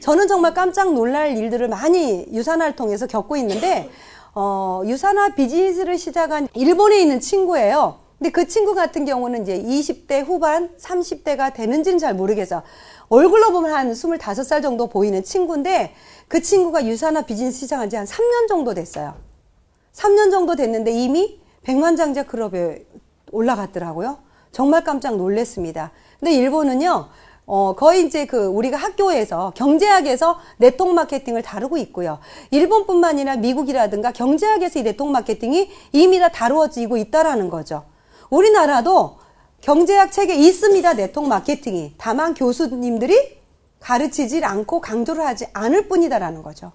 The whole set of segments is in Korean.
저는 정말 깜짝 놀랄 일들을 많이 유산화를 통해서 겪고 있는데 유산화 비즈니스를 시작한 일본에 있는 친구예요. 근데 그 친구 같은 경우는 이제 20대 후반, 30대가 되는지는 잘 모르겠어요. 얼굴로 보면 한 25살 정도 보이는 친구인데 그 친구가 유산화 비즈니스 시작한 지 한 3년 정도 됐어요. 3년 정도 됐는데 이미 백만장자 클럽에 올라갔더라고요. 정말 깜짝 놀랐습니다. 근데 일본은요, 거의 이제 우리가 학교에서, 경제학에서 네트워크 마케팅을 다루고 있고요. 일본뿐만 아니라 미국이라든가 경제학에서 이 네트워크 마케팅이 이미 다 다루어지고 있다라는 거죠. 우리나라도 경제학 책에 있습니다, 네트워크 마케팅이. 다만 교수님들이 가르치질 않고 강조를 하지 않을 뿐이다라는 거죠.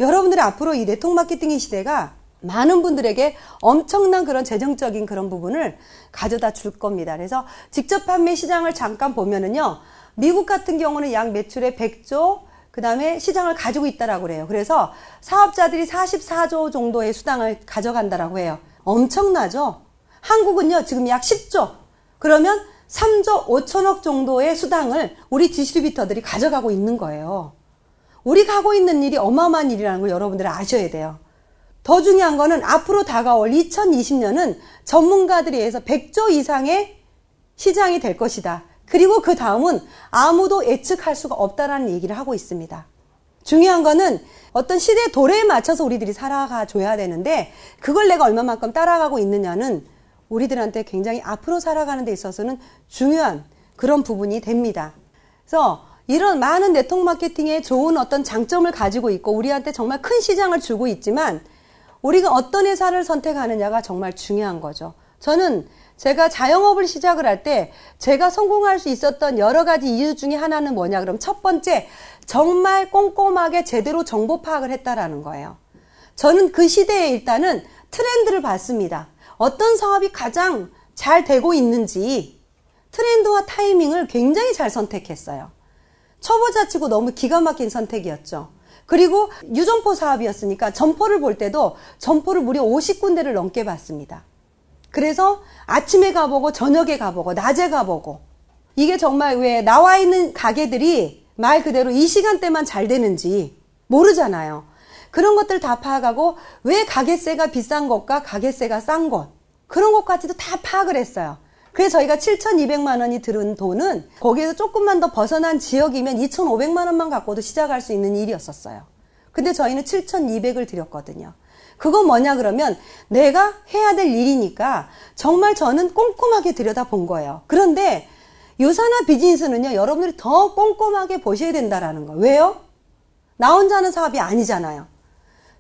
여러분들이 앞으로 이 네트워크 마케팅의 시대가 많은 분들에게 엄청난 그런 재정적인 그런 부분을 가져다 줄 겁니다. 그래서 직접 판매 시장을 잠깐 보면은요, 미국 같은 경우는 약 매출의 100조, 그 다음에 시장을 가지고 있다라고 그래요. 그래서 사업자들이 44조 정도의 수당을 가져간다라고 해요. 엄청나죠? 한국은요, 지금 약 10조. 그러면 3조 5천억 정도의 수당을 우리 디스트리뷰터들이 가져가고 있는 거예요. 우리가 하고 있는 일이 어마어마한 일이라는 걸 여러분들은 아셔야 돼요. 더 중요한 거는 앞으로 다가올 2020년은 전문가들에 의해서 100조 이상의 시장이 될 것이다. 그리고 그 다음은 아무도 예측할 수가 없다라는 얘기를 하고 있습니다. 중요한 거는 어떤 시대의 도래에 맞춰서 우리들이 살아가 줘야 되는데 그걸 내가 얼마만큼 따라가고 있느냐는 우리들한테 굉장히 앞으로 살아가는 데 있어서는 중요한 그런 부분이 됩니다. 그래서 이런 많은 네트워크 마케팅에 좋은 어떤 장점을 가지고 있고 우리한테 정말 큰 시장을 주고 있지만 우리가 어떤 회사를 선택하느냐가 정말 중요한 거죠. 저는 제가 자영업을 시작을 할 때 제가 성공할 수 있었던 여러 가지 이유 중에 하나는 뭐냐 그럼 첫 번째, 정말 꼼꼼하게 제대로 정보 파악을 했다라는 거예요. 저는 그 시대에 일단은 트렌드를 봤습니다. 어떤 사업이 가장 잘 되고 있는지 트렌드와 타이밍을 굉장히 잘 선택했어요. 초보자 치고 너무 기가 막힌 선택이었죠. 그리고 유점포 사업이었으니까 점포를 볼 때도 점포를 무려 50군데를 넘게 봤습니다. 그래서 아침에 가보고 저녁에 가보고 낮에 가보고 이게 정말 왜 나와 있는 가게들이 말 그대로 이 시간대만 잘 되는지 모르잖아요. 그런 것들 다 파악하고 왜 가게세가 비싼 것과 가게세가 싼 것 그런 것까지도 다 파악을 했어요. 그래서 저희가 7,200만 원이 들은 돈은 거기에서 조금만 더 벗어난 지역이면 2,500만 원만 갖고도 시작할 수 있는 일이었었어요. 근데 저희는 7,200을 드렸거든요. 그건 뭐냐 그러면 내가 해야 될 일이니까 정말 저는 꼼꼼하게 들여다본 거예요. 그런데 유산화 비즈니스는요, 여러분들이 더 꼼꼼하게 보셔야 된다라는 거예요. 왜요? 나 혼자 하는 사업이 아니잖아요.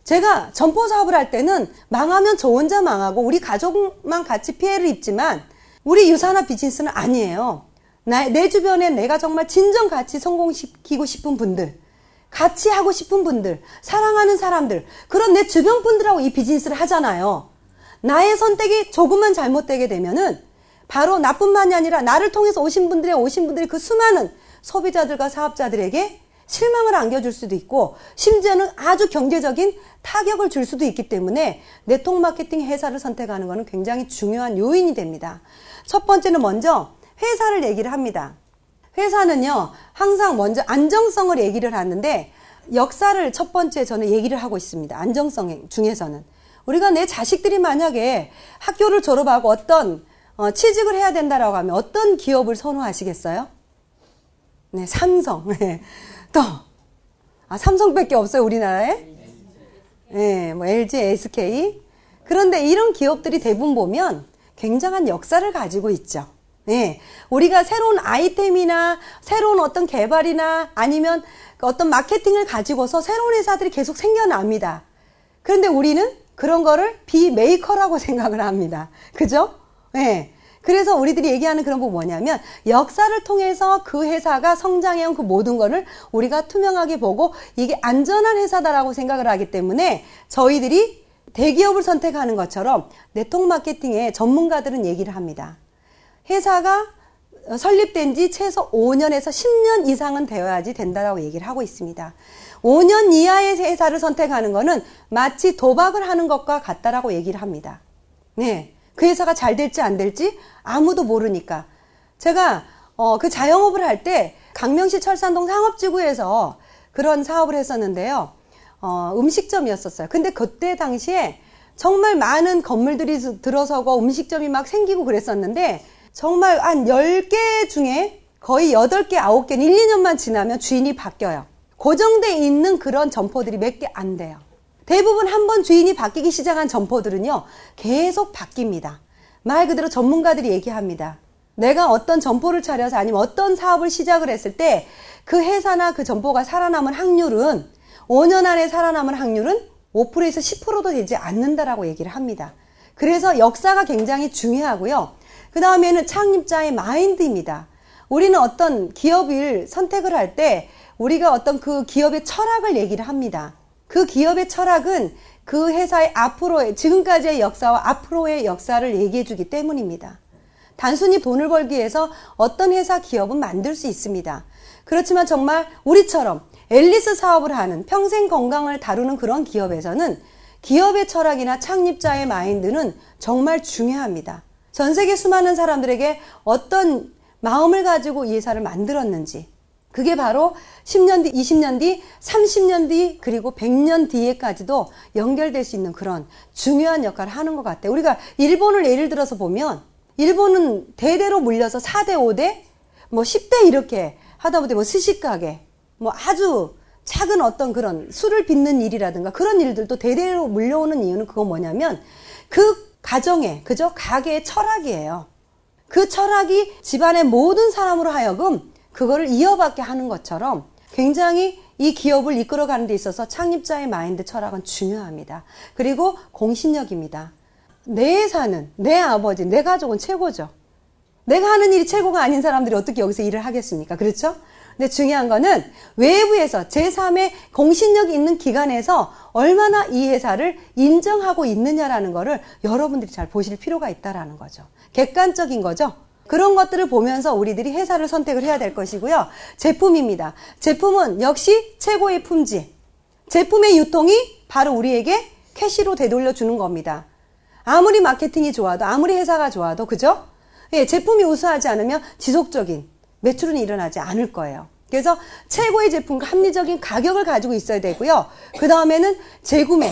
제가 점포 사업을 할 때는 망하면 저 혼자 망하고 우리 가족만 같이 피해를 입지만 우리 유산화 비즈니스는 아니에요. 내 주변에 내가 정말 진정 같이 성공시키고 싶은 분들, 같이 하고 싶은 분들, 사랑하는 사람들, 그런 내 주변 분들하고 이 비즈니스를 하잖아요. 나의 선택이 조금만 잘못되게 되면은 바로 나뿐만이 아니라 나를 통해서 오신 분들이 그 수많은 소비자들과 사업자들에게 실망을 안겨줄 수도 있고 심지어는 아주 경제적인 타격을 줄 수도 있기 때문에 네트워크 마케팅 회사를 선택하는 것은 굉장히 중요한 요인이 됩니다. 첫 번째는 먼저 회사를 얘기를 합니다. 회사는요, 항상 먼저 안정성을 얘기를 하는데 역사를 첫 번째 저는 얘기를 하고 있습니다. 안정성 중에서는. 우리가 내 자식들이 만약에 학교를 졸업하고 어떤 취직을 해야 된다라고 하면 어떤 기업을 선호하시겠어요? 네, 삼성. 네. 또, 삼성밖에 없어요, 우리나라에? 네, 뭐 LG, SK. 그런데 이런 기업들이 대부분 보면 굉장한 역사를 가지고 있죠. 네, 우리가 새로운 아이템이나 새로운 어떤 개발이나 아니면 어떤 마케팅을 가지고서 새로운 회사들이 계속 생겨납니다. 그런데 우리는 그런 거를 비메이커라고 생각을 합니다. 그죠? 네. 그래서 우리들이 얘기하는 그런 부분 뭐냐면 역사를 통해서 그 회사가 성장해온 그 모든 거를 우리가 투명하게 보고 이게 안전한 회사다라고 생각을 하기 때문에 저희들이 대기업을 선택하는 것처럼 네트워크 마케팅의 전문가들은 얘기를 합니다. 회사가 설립된 지 최소 5년에서 10년 이상은 되어야지 된다라고 얘기를 하고 있습니다. 5년 이하의 회사를 선택하는 거는 마치 도박을 하는 것과 같다라고 얘기를 합니다. 네. 그 회사가 잘 될지 안 될지 아무도 모르니까. 제가 그 자영업을 할 때 강명시 철산동 상업지구에서 그런 사업을 했었는데요. 음식점이었었어요. 근데 그때 당시에 정말 많은 건물들이 들어서고 음식점이 막 생기고 그랬었는데 정말 한 10개 중에 거의 8개, 9개는 1, 2년만 지나면 주인이 바뀌어요. 고정돼 있는 그런 점포들이 몇 개 안 돼요. 대부분 한번 주인이 바뀌기 시작한 점포들은요, 계속 바뀝니다. 말 그대로 전문가들이 얘기합니다. 내가 어떤 점포를 차려서 아니면 어떤 사업을 시작을 했을 때 그 회사나 그 점포가 살아남을 확률은 5년 안에 살아남을 확률은 5%에서 10%도 되지 않는다라고 얘기를 합니다. 그래서 역사가 굉장히 중요하고요. 그 다음에는 창립자의 마인드입니다. 우리는 어떤 기업을 선택을 할 때 우리가 어떤 그 기업의 철학을 얘기를 합니다. 그 기업의 철학은 그 회사의 앞으로의, 지금까지의 역사와 앞으로의 역사를 얘기해 주기 때문입니다. 단순히 돈을 벌기 위해서 어떤 회사 기업은 만들 수 있습니다. 그렇지만 정말 우리처럼 앨리스 사업을 하는 평생 건강을 다루는 그런 기업에서는 기업의 철학이나 창립자의 마인드는 정말 중요합니다. 전 세계 수많은 사람들에게 어떤 마음을 가지고 이 회사를 만들었는지, 그게 바로 10년 뒤, 20년 뒤, 30년 뒤, 그리고 100년 뒤에까지도 연결될 수 있는 그런 중요한 역할을 하는 것 같아요. 우리가 일본을 예를 들어서 보면 일본은 대대로 물려서 4대, 5대, 뭐 10대 이렇게 하다 보니 뭐 스시가게, 뭐 아주 작은 어떤 그런 술을 빚는 일이라든가 그런 일들도 대대로 물려오는 이유는 그거 뭐냐면 그 가정의, 그죠? 가게의 철학이에요. 그 철학이 집안의 모든 사람으로 하여금 그거를 이어받게 하는 것처럼 굉장히 이 기업을 이끌어가는 데 있어서 창립자의 마인드 철학은 중요합니다. 그리고 공신력입니다. 내 회사는, 내 아버지, 내 가족은 최고죠. 내가 하는 일이 최고가 아닌 사람들이 어떻게 여기서 일을 하겠습니까? 그렇죠? 근데 중요한 거는 외부에서 제3의 공신력이 있는 기관에서 얼마나 이 회사를 인정하고 있느냐라는 거를 여러분들이 잘 보실 필요가 있다라는 거죠. 객관적인 거죠. 그런 것들을 보면서 우리들이 회사를 선택을 해야 될 것이고요. 제품입니다. 제품은 역시 최고의 품질. 제품의 유통이 바로 우리에게 캐시로 되돌려 주는 겁니다. 아무리 마케팅이 좋아도, 아무리 회사가 좋아도, 그죠? 예, 제품이 우수하지 않으면 지속적인 매출은 일어나지 않을 거예요. 그래서 최고의 제품과 합리적인 가격을 가지고 있어야 되고요. 그 다음에는 재구매.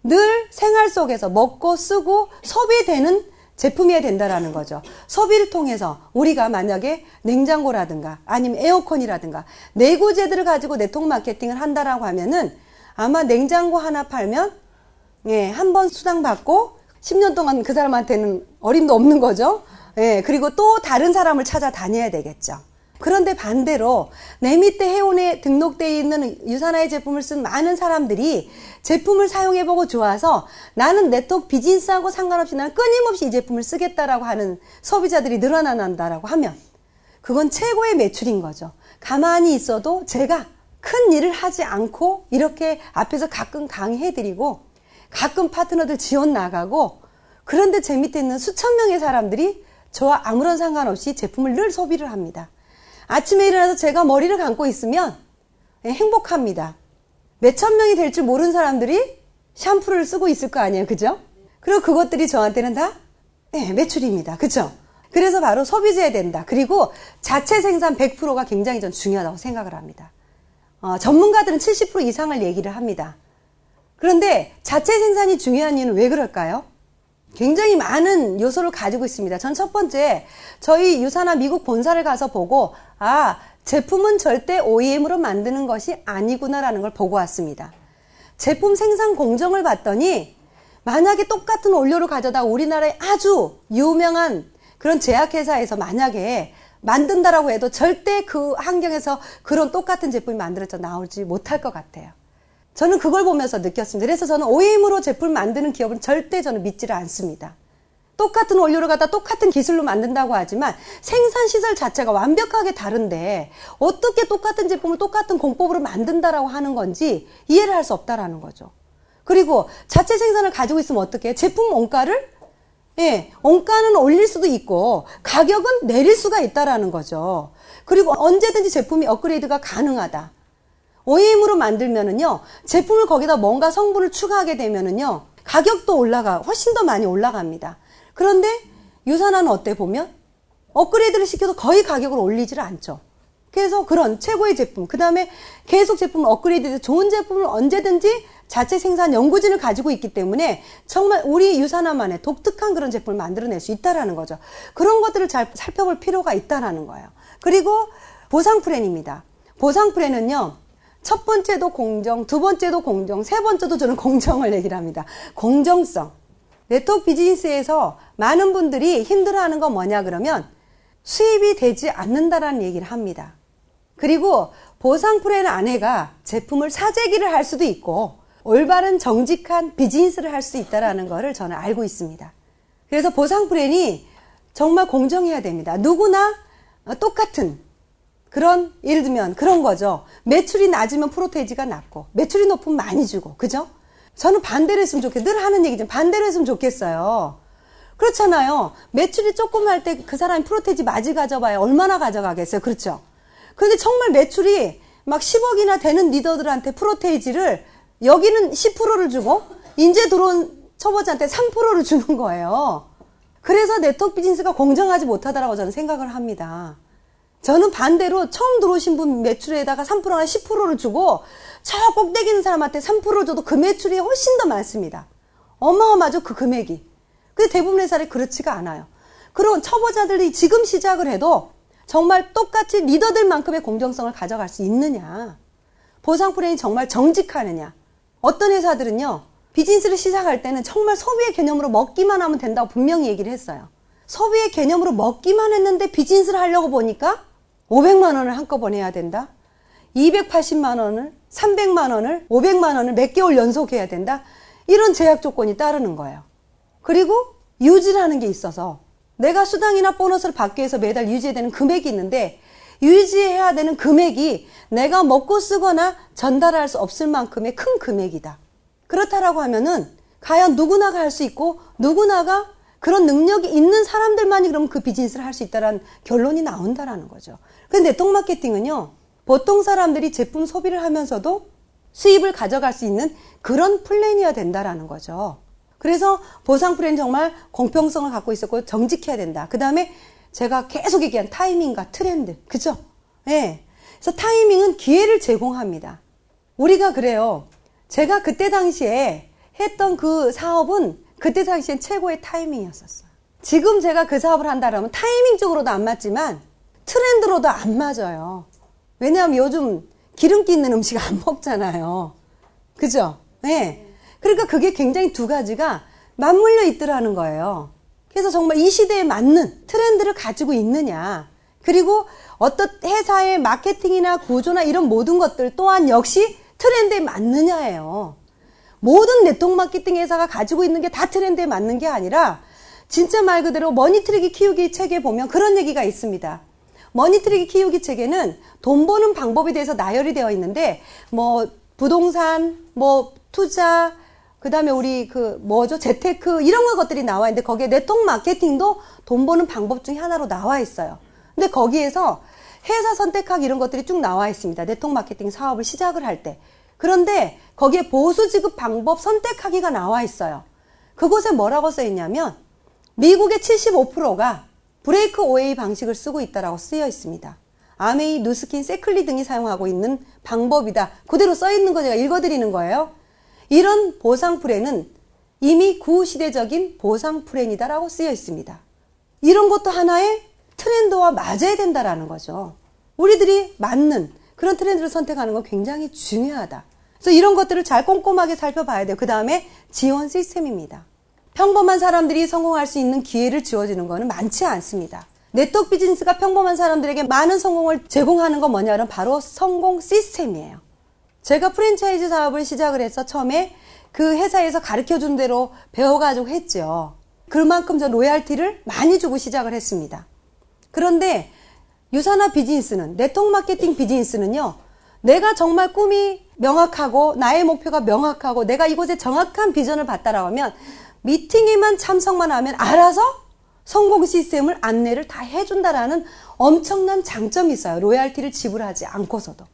늘 생활 속에서 먹고 쓰고 소비되는 제품이어야 된다라는 거죠. 소비를 통해서 우리가 만약에 냉장고라든가 아니면 에어컨이라든가 내구재들을 가지고 네트워크 마케팅을 한다라고 하면은 아마 냉장고 하나 팔면 예, 한 번 수당 받고 10년 동안 그 사람한테는 어림도 없는 거죠. 예, 그리고 또 다른 사람을 찾아다녀야 되겠죠. 그런데 반대로 내 밑에 회원에 등록되어 있는 유산화의 제품을 쓴 많은 사람들이 제품을 사용해보고 좋아서 나는 네트워크 비즈니스하고 상관없이 나는 끊임없이 이 제품을 쓰겠다라고 하는 소비자들이 늘어난다라고 하면 그건 최고의 매출인 거죠. 가만히 있어도 제가 큰 일을 하지 않고 이렇게 앞에서 가끔 강의해드리고 가끔 파트너들 지원 나가고 그런데 제 밑에 있는 수천 명의 사람들이 저와 아무런 상관없이 제품을 늘 소비를 합니다. 아침에 일어나서 제가 머리를 감고 있으면 행복합니다. 몇천 명이 될 줄 모르는 사람들이 샴푸를 쓰고 있을 거 아니에요. 그죠? 그리고 그것들이 저한테는 다 매출입니다. 그죠? 그래서 바로 소비재야 된다. 그리고 자체 생산 100%가 굉장히 전 중요하다고 생각을 합니다. 전문가들은 70% 이상을 얘기를 합니다. 그런데 자체 생산이 중요한 이유는 왜 그럴까요? 굉장히 많은 요소를 가지고 있습니다. 전 첫 번째, 저희 유산화 미국 본사를 가서 보고 제품은 절대 OEM으로 만드는 것이 아니구나라는 걸 보고 왔습니다. 제품 생산 공정을 봤더니 만약에 똑같은 원료를 가져다 우리나라의 아주 유명한 그런 제약회사에서 만약에 만든다라고 해도 절대 그 환경에서 그런 똑같은 제품이 만들어져 나오지 못할 것 같아요. 저는 그걸 보면서 느꼈습니다. 그래서 저는 OEM으로 제품을 만드는 기업은 절대 저는 믿지를 않습니다. 똑같은 원료를 갖다 똑같은 기술로 만든다고 하지만 생산 시설 자체가 완벽하게 다른데 어떻게 똑같은 제품을 똑같은 공법으로 만든다라고 하는 건지 이해를 할 수 없다라는 거죠. 그리고 자체 생산을 가지고 있으면 어떻게 해요? 제품 원가를 원가는 올릴 수도 있고 가격은 내릴 수가 있다라는 거죠. 그리고 언제든지 제품이 업그레이드가 가능하다. OEM으로 만들면은요, 제품을 거기다 뭔가 성분을 추가하게 되면은요, 가격도 훨씬 더 많이 올라갑니다. 그런데 유산화는 어때 보면? 업그레이드를 시켜도 거의 가격을 올리지를 않죠. 그래서 그런 최고의 제품, 그 다음에 계속 제품을 업그레이드해서 좋은 제품을 언제든지 자체 생산 연구진을 가지고 있기 때문에 정말 우리 유산화만의 독특한 그런 제품을 만들어낼 수 있다라는 거죠. 그런 것들을 잘 살펴볼 필요가 있다라는 거예요. 그리고 보상 플랜입니다. 보상 플랜은요, 첫 번째도 공정, 두 번째도 공정, 세 번째도 저는 공정을 얘기를 합니다. 공정성. 네트워크 비즈니스에서 많은 분들이 힘들어하는 건 뭐냐 그러면 수입이 되지 않는다라는 얘기를 합니다. 그리고 보상 플랜 안에가 제품을 사재기를 할 수도 있고 올바른 정직한 비즈니스를 할 수 있다는 것을 저는 알고 있습니다. 그래서 보상 플랜이 정말 공정해야 됩니다. 누구나 똑같은 그런, 예를 들면 그런 거죠. 매출이 낮으면 프로테이지가 낮고 매출이 높으면 많이 주고, 그죠? 저는 반대로 했으면 좋겠어요. 늘 하는 얘기지만 반대로 했으면 좋겠어요. 그렇잖아요. 매출이 조금 할 때 그 사람이 프로테이지 많이 가져봐야 얼마나 가져가겠어요. 그렇죠? 그런데 정말 매출이 막 10억이나 되는 리더들한테 프로테이지를 여기는 10%를 주고 이제 들어온 초보자한테 3%를 주는 거예요. 그래서 네트워크 비즈니스가 공정하지 못하다라고 저는 생각을 합니다. 저는 반대로 처음 들어오신 분 매출에다가 3%나 10%를 주고 저 꼭대기 있는 사람한테 3%를 줘도 그 매출이 훨씬 더 많습니다. 어마어마하죠, 그 금액이. 근데 대부분의 회사들이 그렇지가 않아요. 그런 초보자들이 지금 시작을 해도 정말 똑같이 리더들만큼의 공정성을 가져갈 수 있느냐, 보상 플랜이 정말 정직하느냐. 어떤 회사들은요, 비즈니스를 시작할 때는 정말 소비의 개념으로 먹기만 하면 된다고 분명히 얘기를 했어요. 소비의 개념으로 먹기만 했는데 비즈니스를 하려고 보니까 500만 원을 한꺼번에 해야 된다, 280만 원을, 300만 원을, 500만 원을 몇 개월 연속 해야 된다, 이런 제약 조건이 따르는 거예요. 그리고 유지라는 게 있어서 내가 수당이나 보너스를 받기 위해서 매달 유지해야 되는 금액이 있는데 유지해야 되는 금액이 내가 먹고 쓰거나 전달할 수 없을 만큼의 큰 금액이다. 그렇다라고 하면은 과연 누구나가 할 수 있고 누구나가 그런 능력이 있는 사람들만이 그럼 그 비즈니스를 할 수 있다라는 결론이 나온다라는 거죠. 근데 네트워크 마케팅은요, 보통 사람들이 제품 소비를 하면서도 수입을 가져갈 수 있는 그런 플랜이어야 된다라는 거죠. 그래서 보상 플랜 정말 공평성을 갖고 있었고 정직해야 된다. 그 다음에 제가 계속 얘기한 타이밍과 트렌드, 그죠? 예. 그래서 타이밍은 기회를 제공합니다. 우리가 그래요. 제가 그때 당시에 했던 그 사업은 그때 당시엔 최고의 타이밍이었었어요. 지금 제가 그 사업을 한다라면 타이밍적으로도 안 맞지만 트렌드로도 안 맞아요. 왜냐하면 요즘 기름기 있는 음식 안 먹잖아요. 그죠? 네. 그러니까 그게 굉장히 두 가지가 맞물려 있더라는 거예요. 그래서 정말 이 시대에 맞는 트렌드를 가지고 있느냐, 그리고 어떤 회사의 마케팅이나 구조나 이런 모든 것들 또한 역시 트렌드에 맞느냐예요. 모든 네트워크 마케팅 회사가 가지고 있는 게 다 트렌드에 맞는 게 아니라 진짜 말 그대로 머니트리기 키우기 책에 보면 그런 얘기가 있습니다. 머니트리기 키우기 책에는 돈 버는 방법에 대해서 나열이 되어 있는데 뭐 부동산, 뭐 투자, 그 다음에 우리 재테크 이런 것들이 나와 있는데 거기에 네트워크 마케팅도 돈 버는 방법 중에 하나로 나와 있어요. 근데 거기에서 회사 선택하기 이런 것들이 쭉 나와 있습니다. 네트워크 마케팅 사업을 시작을 할 때. 그런데 거기에 보수 지급 방법 선택하기가 나와 있어요. 그곳에 뭐라고 써 있냐면 미국의 75%가 브레이크 오웨이 방식을 쓰고 있다라고 쓰여 있습니다. 아메이, 누스킨, 세클리 등이 사용하고 있는 방법이다. 그대로 써 있는 거 제가 읽어드리는 거예요. 이런 보상 플랜은 이미 구시대적인 보상 플랜이다라고 쓰여 있습니다. 이런 것도 하나의 트렌드와 맞아야 된다라는 거죠. 우리들이 맞는 그런 트렌드를 선택하는 건 굉장히 중요하다. 그래서 이런 것들을 잘 꼼꼼하게 살펴봐야 돼요. 그 다음에 지원 시스템입니다. 평범한 사람들이 성공할 수 있는 기회를 주어지는 것은 많지 않습니다. 네트워크 비즈니스가 평범한 사람들에게 많은 성공을 제공하는 건 뭐냐면 바로 성공 시스템이에요. 제가 프랜차이즈 사업을 시작을 해서 처음에 그 회사에서 가르쳐준 대로 배워가지고 했죠. 그만큼 저 로얄티를 많이 주고 시작을 했습니다. 그런데 유산화 비즈니스는, 네트워크 마케팅 비즈니스는요, 내가 정말 꿈이 명확하고 나의 목표가 명확하고 내가 이곳에 정확한 비전을 봤다라고 하면 미팅에만 참석만 하면 알아서 성공 시스템을 안내를 다 해준다라는 엄청난 장점이 있어요. 로얄티를 지불하지 않고서도.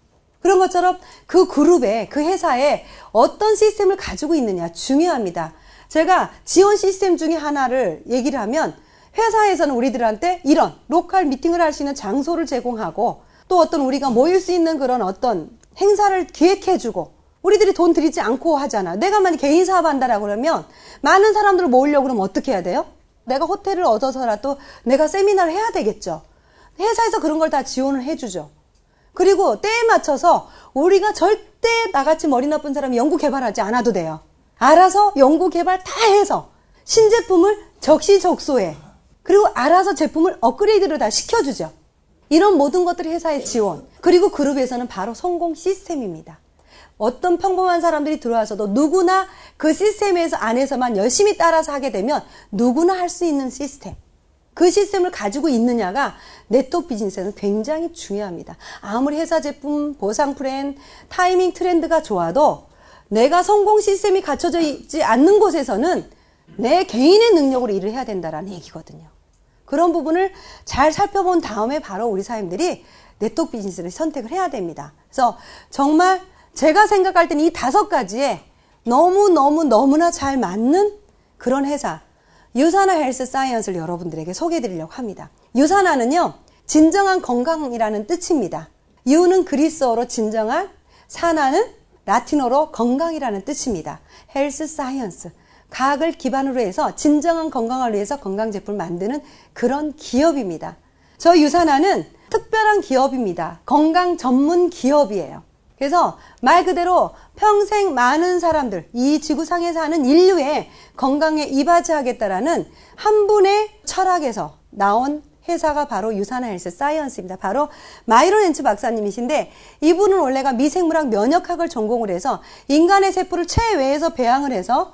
그런 것처럼 그 그룹에, 그 회사에 어떤 시스템을 가지고 있느냐 중요합니다. 제가 지원 시스템 중에 하나를 얘기를 하면 회사에서는 우리들한테 이런 로컬 미팅을 할 수 있는 장소를 제공하고 또 어떤 우리가 모일 수 있는 그런 어떤 행사를 기획해주고 우리들이 돈 들이지 않고 하잖아. 내가 만약 개인 사업한다라고 그러면 많은 사람들을 모으려고 그러면 어떻게 해야 돼요? 내가 호텔을 얻어서라도 내가 세미나를 해야 되겠죠. 회사에서 그런 걸 다 지원을 해주죠. 그리고 때에 맞춰서 우리가 절대 나같이 머리 나쁜 사람이 연구 개발하지 않아도 돼요. 알아서 연구 개발 다 해서 신제품을 적시적소해. 그리고 알아서 제품을 업그레이드를 다 시켜주죠. 이런 모든 것들이 회사의 지원. 그리고 그룹에서는 바로 성공 시스템입니다. 어떤 평범한 사람들이 들어와서도 누구나 그 시스템에서 안에서만 열심히 따라서 하게 되면 누구나 할 수 있는 시스템. 그 시스템을 가지고 있느냐가 네트워크 비즈니스에는 굉장히 중요합니다. 아무리 회사 제품, 보상 플랜, 타이밍 트렌드가 좋아도 내가 성공 시스템이 갖춰져 있지 않는 곳에서는 내 개인의 능력으로 일을 해야 된다라는 얘기거든요. 그런 부분을 잘 살펴본 다음에 바로 우리 사람들이 네트워크 비즈니스를 선택을 해야 됩니다. 그래서 정말 제가 생각할 때는 이 5가지에 너무나 잘 맞는 그런 회사, 유산화 헬스 사이언스를 여러분들에게 소개해드리려고 합니다. 유산화는요, 진정한 건강이라는 뜻입니다. 유는 그리스어로 진정한, 산화는 라틴어로 건강이라는 뜻입니다. 헬스 사이언스, 과학을 기반으로 해서 진정한 건강을 위해서 건강 제품을 만드는 그런 기업입니다. 저희 유산화는 특별한 기업입니다. 건강 전문 기업이에요. 그래서 말 그대로 평생 많은 사람들, 이 지구상에 사는 인류의 건강에 이바지하겠다라는 한 분의 철학에서 나온 회사가 바로 유산화 헬스 사이언스입니다. 바로 마이론 헨츠 박사님이신데 이분은 원래가 미생물학 면역학을 전공을 해서 인간의 세포를 체외에서 배양을 해서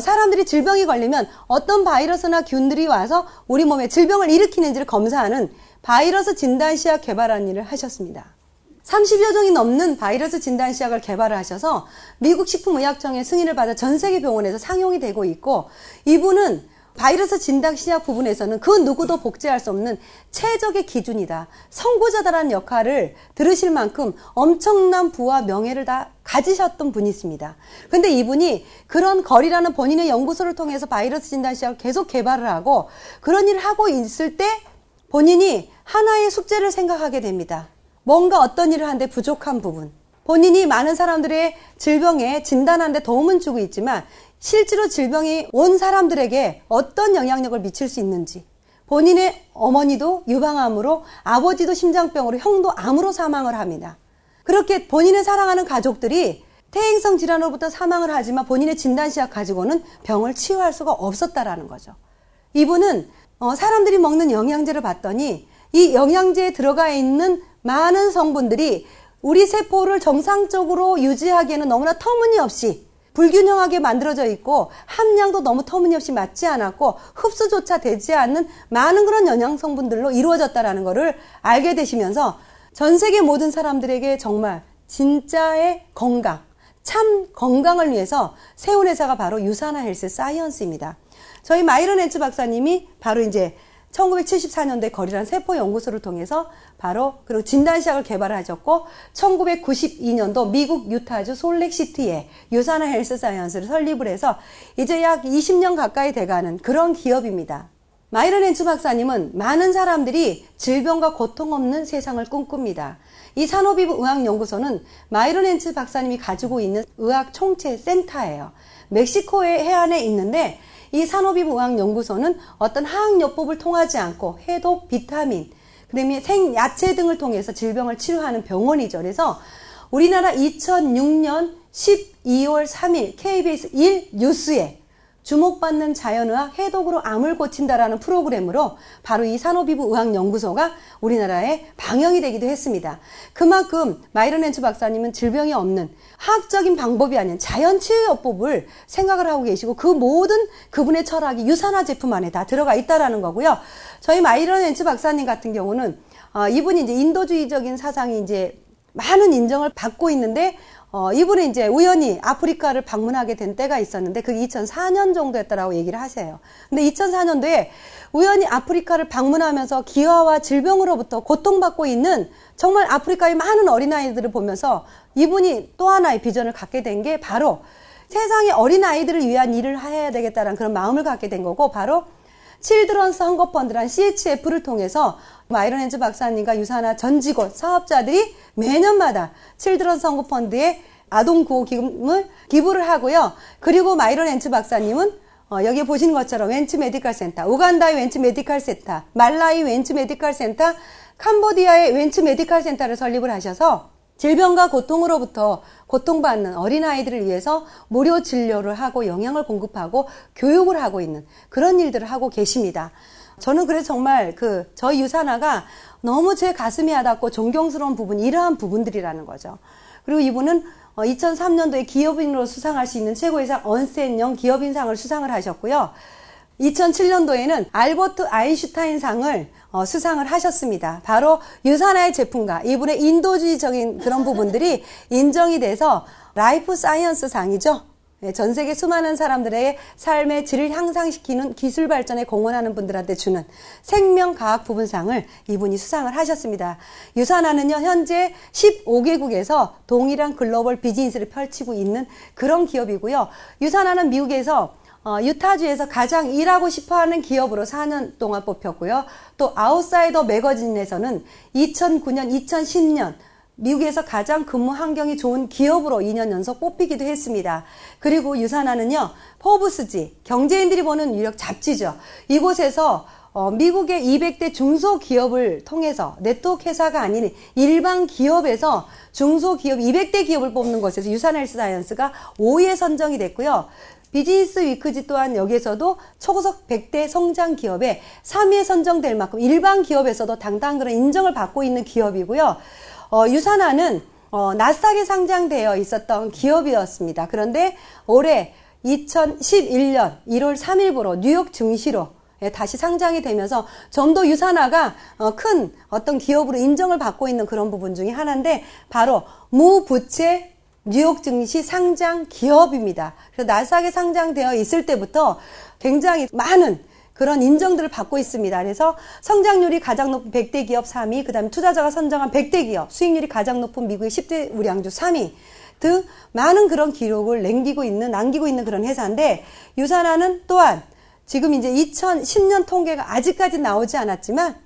사람들이 질병이 걸리면 어떤 바이러스나 균들이 와서 우리 몸에 질병을 일으키는지를 검사하는 바이러스 진단시약 개발한 일을 하셨습니다. 30여 종이 넘는 바이러스 진단시약을 개발을 하셔서 미국 식품의약청의 승인을 받아 전 세계 병원에서 상용이 되고 있고 이분은 바이러스 진단시약 부분에서는 그 누구도 복제할 수 없는 최적의 기준이다. 선구자다라는 역할을 들으실 만큼 엄청난 부와 명예를 다 가지셨던 분이십니다. 근데 이분이 그런 거리라는 본인의 연구소를 통해서 바이러스 진단시약을 계속 개발을 하고 그런 일을 하고 있을 때 본인이 하나의 숙제를 생각하게 됩니다. 뭔가 어떤 일을 하는데 부족한 부분. 본인이 많은 사람들의 질병에 진단하는 데 도움은 주고 있지만 실제로 질병이 온 사람들에게 어떤 영향력을 미칠 수 있는지. 본인의 어머니도 유방암으로, 아버지도 심장병으로, 형도 암으로 사망을 합니다. 그렇게 본인을 사랑하는 가족들이 퇴행성 질환으로부터 사망을 하지만 본인의 진단시약 가지고는 병을 치유할 수가 없었다라는 거죠. 이분은 사람들이 먹는 영양제를 봤더니 이 영양제에 들어가 있는 많은 성분들이 우리 세포를 정상적으로 유지하기에는 너무나 터무니없이 불균형하게 만들어져 있고 함량도 너무 터무니없이 맞지 않았고 흡수조차 되지 않는 많은 그런 영양성분들로 이루어졌다는 것을 알게 되시면서 전 세계 모든 사람들에게 정말 진짜의 건강, 참 건강을 위해서 세운 회사가 바로 유산화 헬스 사이언스입니다. 저희 마이론 헨츠 박사님이 바로 이제 1974년도에 거리란 세포연구소를 통해서 바로 그리고 진단시약을 개발하셨고 1992년도 미국 유타주 솔렉시티에 유산화 헬스 사이언스를 설립을 해서 이제 약 20년 가까이 돼가는 그런 기업입니다. 마이론 헨츠 박사님은 많은 사람들이 질병과 고통 없는 세상을 꿈꿉니다. 이 산호비부의학연구소는 마이론 헨츠 박사님이 가지고 있는 의학 총체 센터예요. 멕시코의 해안에 있는데 이 산호비부의학연구소는 어떤 화학요법을 통하지 않고 해독, 비타민, 그다음에 생야채 등을 통해서 질병을 치료하는 병원이죠. 그래서 우리나라 2006년 12월 3일 KBS 1 뉴스에 주목받는 자연의학 해독으로 암을 고친다라는 프로그램으로 바로 이 산호비부의학연구소가 우리나라에 방영이 되기도 했습니다. 그만큼 마이론 헨츠 박사님은 질병이 없는 화학적인 방법이 아닌 자연치유요법을 생각을 하고 계시고 그 모든 그분의 철학이 유산화 제품 안에 다 들어가 있다라는 거고요. 저희 마이론 헨츠 박사님 같은 경우는 이분이 이제 인도주의적인 사상이 이제 많은 인정을 받고 있는데 이분은 이제 우연히 아프리카를 방문하게 된 때가 있었는데 그게 2004년 정도였다라고 얘기를 하세요. 근데 2004년도에 우연히 아프리카를 방문하면서 기아와 질병으로부터 고통받고 있는 정말 아프리카의 많은 어린아이들을 보면서 이분이 또 하나의 비전을 갖게 된 게 바로 세상의 어린아이들을 위한 일을 해야 되겠다는 그런 마음을 갖게 된 거고 바로 칠드런스 헝거 펀드란 CHF를 통해서 마이런 앤즈 박사님과 유산화 전 직원 사업자들이 매년마다 칠드런스 헝거 펀드에 아동 구호 기금을 기부를 하고요. 그리고 마이런 앤즈 박사님은 여기 보시는 것처럼 웬츠 메디컬 센터, 우간다의 웬츠 메디컬 센터, 말라위 웬츠 메디컬 센터, 캄보디아의 웬츠 메디컬 센터를 설립을 하셔서 질병과 고통으로부터 고통받는 어린아이들을 위해서 무료 진료를 하고 영양을 공급하고 교육을 하고 있는 그런 일들을 하고 계십니다. 저는 그래서 정말 저희 유산화가 너무 제 가슴이 와닿고 존경스러운 부분이 이러한 부분들이라는 거죠. 그리고 이분은 2003년도에 기업인으로 수상할 수 있는 최고의 상 언센 영 기업인상을 수상을 하셨고요. 2007년도에는 알버트 아인슈타인상을 수상을 하셨습니다. 바로 유산화의 제품과 이분의 인도주의적인 그런 부분들이 인정이 돼서 라이프 사이언스 상이죠. 전 세계 수많은 사람들의 삶의 질을 향상시키는 기술 발전에 공헌하는 분들한테 주는 생명과학 부분상을 이분이 수상을 하셨습니다. 유산화는요, 현재 15개국에서 동일한 글로벌 비즈니스를 펼치고 있는 그런 기업이고요. 유산화는 미국에서 유타주에서 가장 일하고 싶어하는 기업으로 4년 동안 뽑혔고요. 또 아웃사이더 매거진에서는 2009년, 2010년 미국에서 가장 근무 환경이 좋은 기업으로 2년 연속 뽑히기도 했습니다. 그리고 유산화는요, 포브스지, 경제인들이 보는 유력 잡지죠. 이곳에서 미국의 200대 중소기업을 통해서 네트워크 회사가 아닌 일반 기업에서 중소기업 200대 기업을 뽑는 것에서 유산화 헬스사이언스가 5위에 선정이 됐고요. 비즈니스 위크지 또한 여기에서도 초고속 100대 성장 기업에 3위에 선정될 만큼 일반 기업에서도 당당한 그런 인정을 받고 있는 기업이고요. 유산화는 나스닥에 상장되어 있었던 기업이었습니다. 그런데 올해 2011년 1월 3일부로 뉴욕 증시로 다시 상장이 되면서 좀 더 유산화가 큰 어떤 기업으로 인정을 받고 있는 그런 부분 중에 하나인데 바로 무부채 뉴욕 증시 상장 기업입니다. 그래서 나스닥에 상장되어 있을 때부터 굉장히 많은 그런 인정들을 받고 있습니다. 그래서 성장률이 가장 높은 100대 기업 3위, 그 다음에 투자자가 선정한 100대 기업, 수익률이 가장 높은 미국의 10대 우량주 3위 등 많은 그런 기록을 남기고 있는 그런 회사인데 유산화는 또한 지금 이제 2010년 통계가 아직까지 나오지 않았지만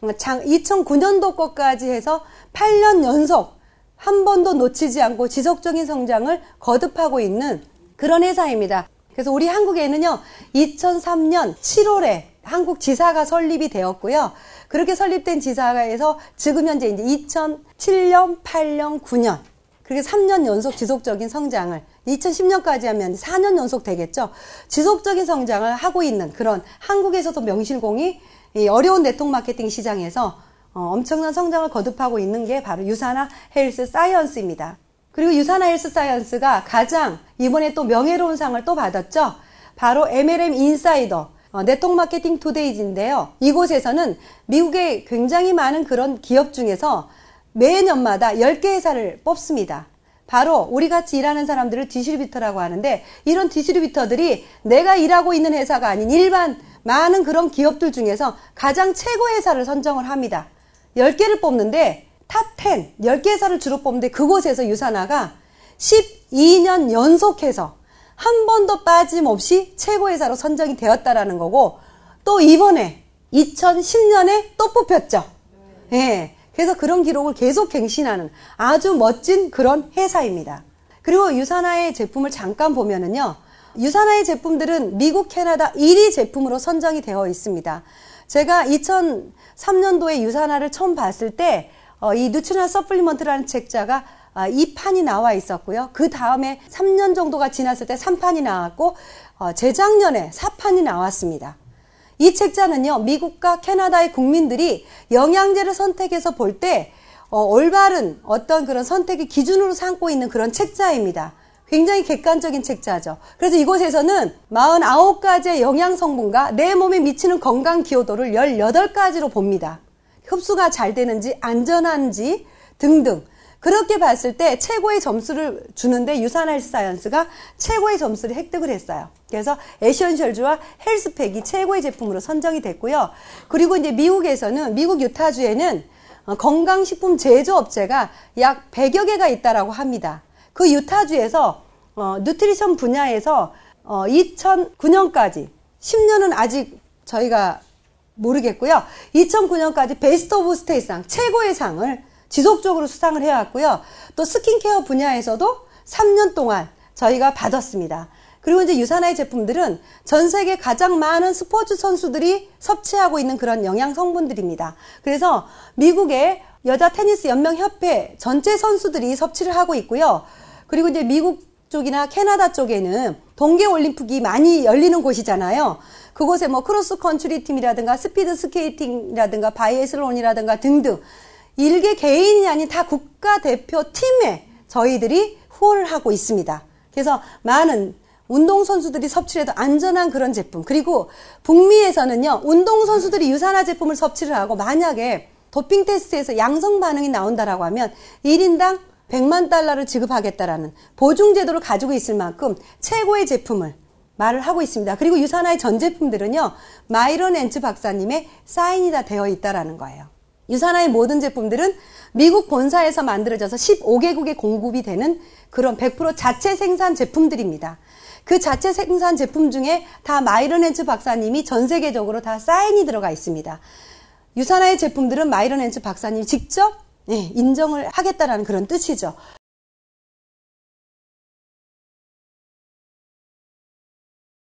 2009년도 것까지 해서 8년 연속 한 번도 놓치지 않고 지속적인 성장을 거듭하고 있는 그런 회사입니다. 그래서 우리 한국에는요, 2003년 7월에 한국 지사가 설립이 되었고요. 그렇게 설립된 지사가에서 지금 현재 이제 2007년, 8년, 9년, 그렇게 3년 연속 지속적인 성장을 2010년까지 하면 4년 연속 되겠죠. 지속적인 성장을 하고 있는 그런 한국에서도 명실공히 이 어려운 네트워크 마케팅 시장에서 엄청난 성장을 거듭하고 있는 게 바로 유산화 헬스 사이언스입니다. 그리고 유산화 헬스 사이언스가 가장 이번에 또 명예로운 상을 또 받았죠. 바로 MLM 인사이더 네트워크 마케팅 투데이즈인데요. 이곳에서는 미국의 굉장히 많은 그런 기업 중에서 매년마다 10개 회사를 뽑습니다. 바로 우리 같이 일하는 사람들을 디스트리뷰터라고 하는데 이런 디스트리뷰터들이 내가 일하고 있는 회사가 아닌 일반 많은 그런 기업들 중에서 가장 최고의 회사를 선정을 합니다. 10개를 뽑는데 탑 10, 10개 회사를 주로 뽑는데 그곳에서 유산화가 12년 연속해서 한 번도 빠짐없이 최고 회사로 선정이 되었다라는 거고 또 이번에 2010년에 또 뽑혔죠. 예. 그래서 그런 기록을 계속 갱신하는 아주 멋진 그런 회사입니다. 그리고 유산화의 제품을 잠깐 보면은요. 유산화의 제품들은 미국, 캐나다 1위 제품으로 선정이 되어 있습니다. 제가 2003년도에 유산화를 처음 봤을 때 이 뉴트리션 서플리먼트라는 책자가 2판이 나와 있었고요. 그 다음에 3년 정도가 지났을 때 3판이 나왔고 재작년에 4판이 나왔습니다. 이 책자는요. 미국과 캐나다의 국민들이 영양제를 선택해서 볼 때 올바른 어떤 그런 선택의 기준으로 삼고 있는 그런 책자입니다. 굉장히 객관적인 책자죠. 그래서 이곳에서는 49가지의 영양 성분과 내 몸에 미치는 건강 기여도를 18가지로 봅니다. 흡수가 잘 되는지 안전한지 등등 그렇게 봤을 때 최고의 점수를 주는데 유산화 헬스 사이언스가 최고의 점수를 획득을 했어요. 그래서 에센셜즈와 헬스팩이 최고의 제품으로 선정이 됐고요. 그리고 이제 미국에서는 미국 유타주에는 건강식품 제조업체가 약 100여 개가 있다라고 합니다. 그 유타주에서 뉴트리션 분야에서 2009년까지 10년은 아직 저희가 모르겠고요. 2009년까지 베스트 오브 스테이상, 최고의 상을 지속적으로 수상을 해왔고요. 또 스킨케어 분야에서도 3년 동안 저희가 받았습니다. 그리고 이제 유사나의 제품들은 전 세계 가장 많은 스포츠 선수들이 섭취하고 있는 그런 영양 성분들입니다. 그래서 미국의 여자 테니스 연맹 협회 전체 선수들이 섭취를 하고 있고요. 그리고 이제 미국 쪽이나 캐나다 쪽에는 동계올림픽이 많이 열리는 곳이잖아요. 그곳에 뭐 크로스 컨트리 팀이라든가 스피드 스케이팅이라든가 바이애슬론이라든가 등등 일개 개인이 아닌 다 국가대표 팀에 저희들이 후원을 하고 있습니다. 그래서 많은 운동선수들이 섭취해도 안전한 그런 제품, 그리고 북미에서는요 운동선수들이 유산화 제품을 섭취를 하고 만약에 도핑 테스트에서 양성 반응이 나온다라고 하면 1인당 100만 달러를 지급하겠다라는 보증 제도를 가지고 있을 만큼 최고의 제품을 말을 하고 있습니다. 그리고 유산화의 전 제품들은요 마이런 앤츠 박사님의 사인이 다 되어 있다라는 거예요. 유산화의 모든 제품들은 미국 본사에서 만들어져서 15개국에 공급이 되는 그런 100% 자체 생산 제품들입니다. 그 자체 생산 제품 중에 다 마이런 앤츠 박사님이 전 세계적으로 다 사인이 들어가 있습니다. 유산화의 제품들은 마이런 앤츠 박사님이 직접 인정을 하겠다라는 그런 뜻이죠.